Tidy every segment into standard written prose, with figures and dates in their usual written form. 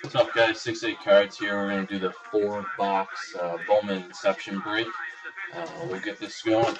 What's up, guys? 6-8 cards here. We're going to do the 4-box Bowman Inception break. We'll get this going.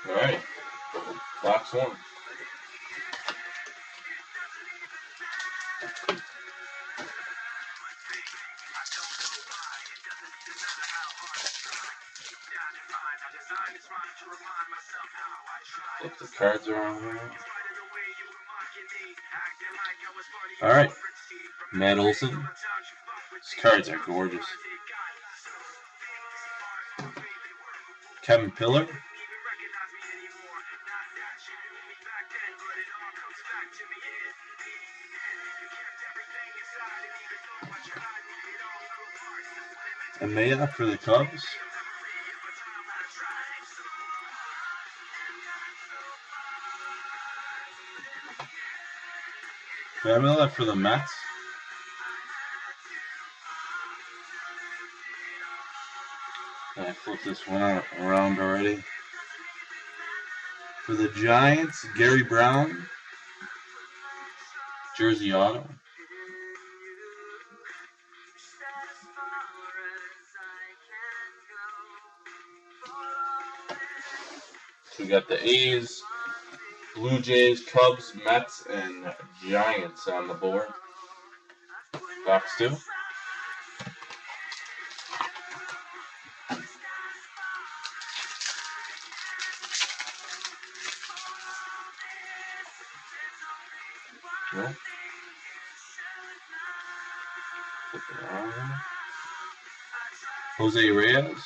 Alright, box one. If the cards are on here. Alright, Matt Olson. These cards are gorgeous. Kevin Pillar. Amaya for the Cubs. Fabiola for the Mets. I flipped this one around already. For the Giants, Gary Brown. Jersey auto. So we got the A's, Blue Jays, Cubs, Mets, and Giants on the board. Box two. Cool. Flip it around. Jose Reyes.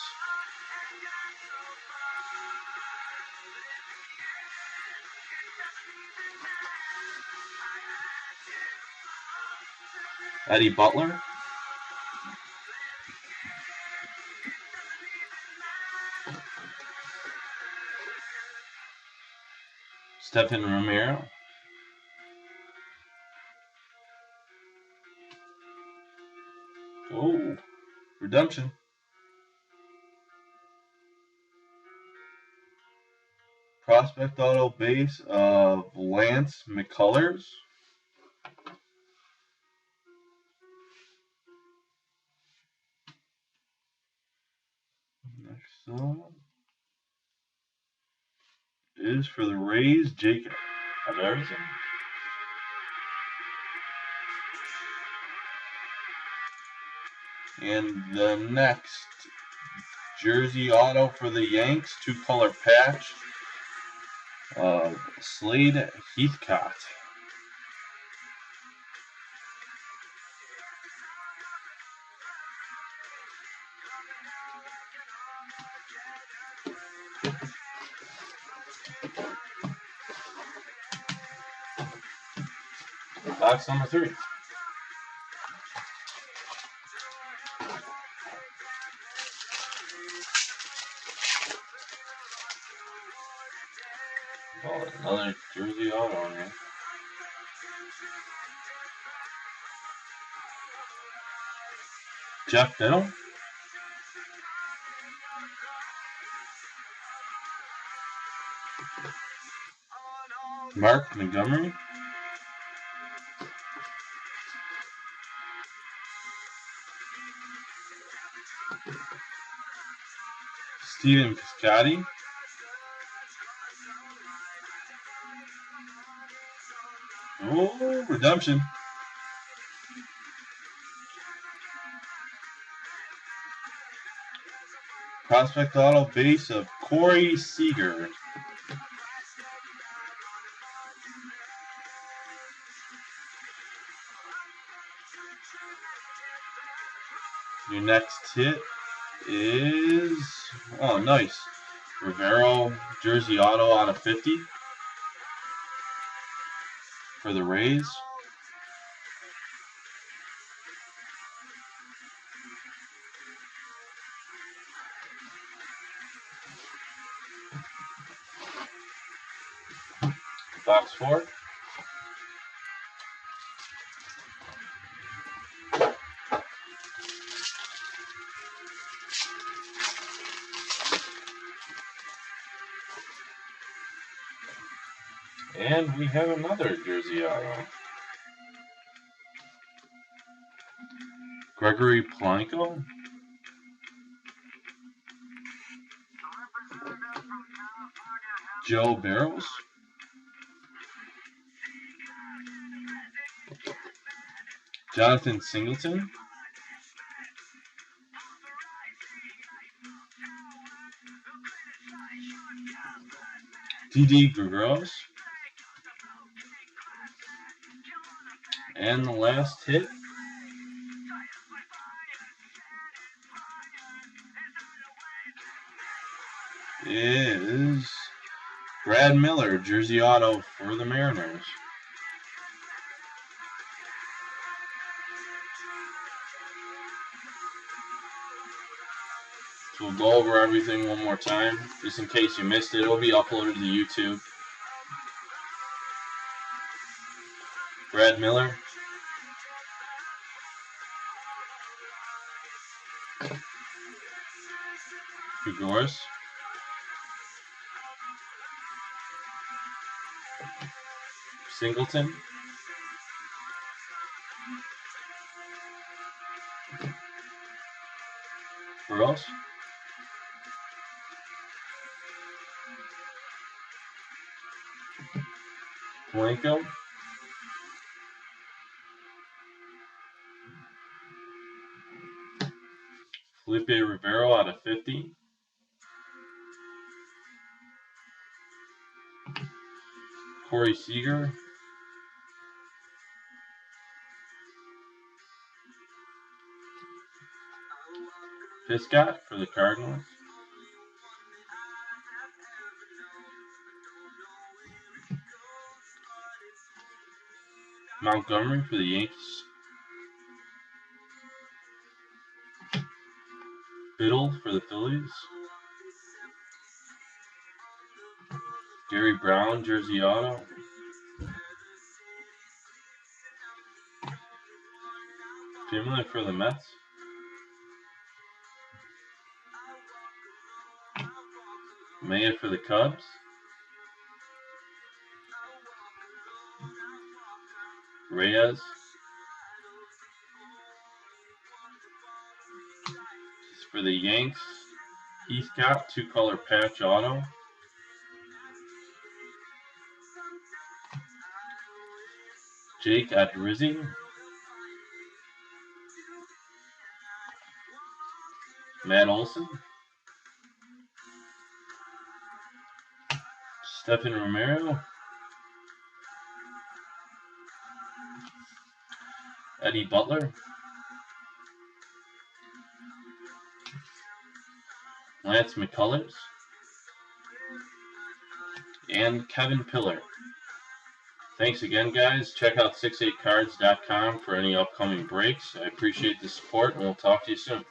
Eddie Butler. Stephen Romero. Oh, redemption. Prospect auto base of Lance McCullers. Next up is for the Rays, Jake Averson. And the next jersey auto for the Yanks, 2-color patch of Slade Heathcott. Box number 3. Oh, another jersey auto on here. Jeff Biddle. Mark Montgomery. Steven Piscotty. Oh, redemption. Prospect auto base of Corey Seager. Your next hit is, oh, nice. Rivero jersey auto out of 50 for the Rays. Box 4. And we have another jersey auto. Gregory Polanco. Joe Barrows. Jonathan Singleton. D.D. Gregorius. And the last hit is Brad Miller, jersey auto for the Mariners. So we'll go over everything one more time, just in case you missed it. It'll be uploaded to YouTube. Brad Miller. Gregorius. Singleton. Burrows. Polanco. Felipe Rivero out of 50. Corey Seager. Piscott for the Cardinals. Montgomery for the Yankees. Biddle for the Phillies. Gary Brown, jersey auto. Finley for the Mets. Maya for the Cubs. Reyes. For the Yanks, Heathcott, 2-color patch auto. Jake Adrizzi. Matt Olson. Stephen Romero. Eddie Butler. Lance McCullers. And Kevin Pillar. Thanks again, guys. Check out 68cards.com for any upcoming breaks. I appreciate the support, and we'll talk to you soon.